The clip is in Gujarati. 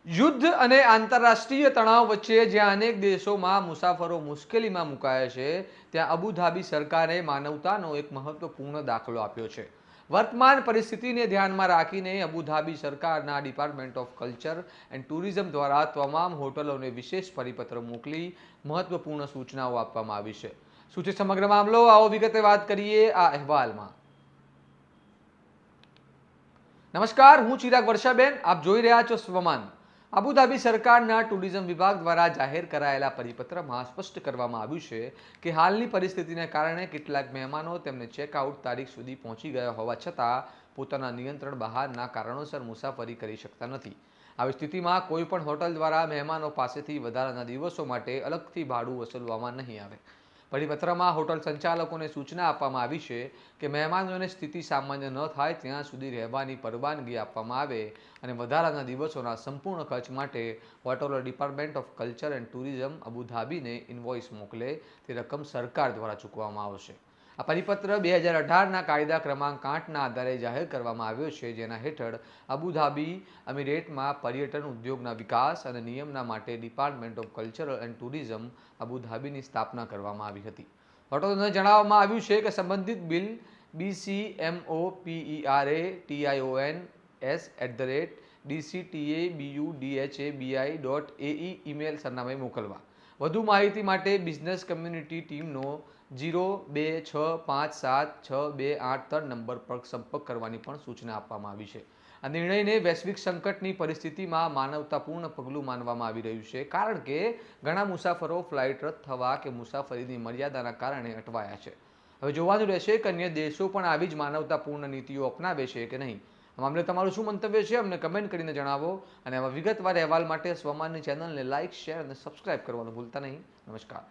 યુદ્ધ અને આંતરરાષ્ટ્રીય તણાવ વચ્ચે જ્યાં અનેક દેશોમાં મુસાફરો મુશ્કેલીમાં મુકાયા છે, ત્યાં અબુધાબી સરકારે માનવતાનો એક મહત્વપૂર્ણ દાખલો આપ્યો છે. વર્તમાન પરિસ્થિતિને ધ્યાનમાં રાખીને અબુધાબી સરકારના department of culture and tourism દ્વારા તમામ હોટલોને વિશેષ પરિપત્ર મોકલી મહત્વપૂર્ણ સૂચનાઓ આપવામાં આવી છે. શું છે સમગ્ર મામલો? આવો વિગતે વાત કરીએ આ અહેવાલમાં. નમસ્કાર, હું ચિરાગ વર્ષાબેન, આપ જોઈ રહ્યા છો સ્વમાન. અબુધાબી સરકારના ટુરિઝમ વિભાગ દ્વારા જાહેર કરાયેલા પરિપત્રમાં સ્પષ્ટ કરવામાં આવ્યું છે કે હાલની પરિસ્થિતિને કારણે કેટલાક મહેમાનો તેમને ચેકઆઉટ તારીખ સુધી પહોંચી ગયા હોવા છતાં પોતાના નિયંત્રણ બહારના કારણોસર મુસાફરી કરી શકતા નથી. આવી સ્થિતિમાં કોઈપણ હોટલ દ્વારા મહેમાનો પાસેથી વધારાના દિવસો માટે અલગથી ભાડું વસૂલવામાં નહીં આવે. પરિપત્રમાં હોટલ સંચાલકોને સૂચના આપવામાં આવી છે કે મહેમાનોને સ્થિતિ સામાન્ય ન થાય ત્યાં સુધી રહેવાની પરવાનગી આપવામાં આવે અને વધારાના દિવસોના સંપૂર્ણ ખર્ચ માટે હોટલો department of culture and tourism અબુધાબીને ઇન્વોઇસ મોકલે તે રકમ સરકાર દ્વારા ચૂકવવામાં આવશે. આ પરિપત્ર 2018ના કાયદા ક્રમાંક 8ના આધારે જાહેર કરવામાં આવ્યો છે, જેના હેઠળ અબુધાબી અમીરેટમાં પર્યટન ઉદ્યોગના વિકાસ અને નિયમના માટે department of culture and tourism અબુધાબીની સ્થાપના કરવામાં આવી હતી. હોટલોને જણાવવામાં આવ્યું છે કે સંબંધિત બિલ BCMOPERATIONS@dctabudhabi.ae ઈમેલ સરનામે મોકલવા. વધુ માહિતી માટે બિઝનેસ કમ્યુનિટી ટીમનો 02657628 નંબર પર સંપર્ક કરવાની પણ સૂચના આપવામાં આવી છે. આ નિર્ણયને વૈશ્વિક સંકટની પરિસ્થિતિમાં માનવતાપૂર્ણ પગલું માનવામાં આવી રહ્યું છે, કારણ કે ઘણા મુસાફરો ફ્લાઇટ રદ થવા કે મુસાફરીની મર્યાદાના કારણે અટવાયા છે. હવે જોવાનું રહેશે કે અન્ય દેશો પણ આવી જ માનવતાપૂર્ણ નીતિઓ અપનાવે છે કે નહીં. આ મામલે તમારું શું મંતવ્ય છે અમને કમેન્ટ કરીને જણાવો અને આવા વિગતવાર અહેવાલ માટે સ્વમાનની ચેનલને લાઇક, શેર અને સબસ્ક્રાઇબ કરવાનું ભૂલતા નહીં. નમસ્કાર.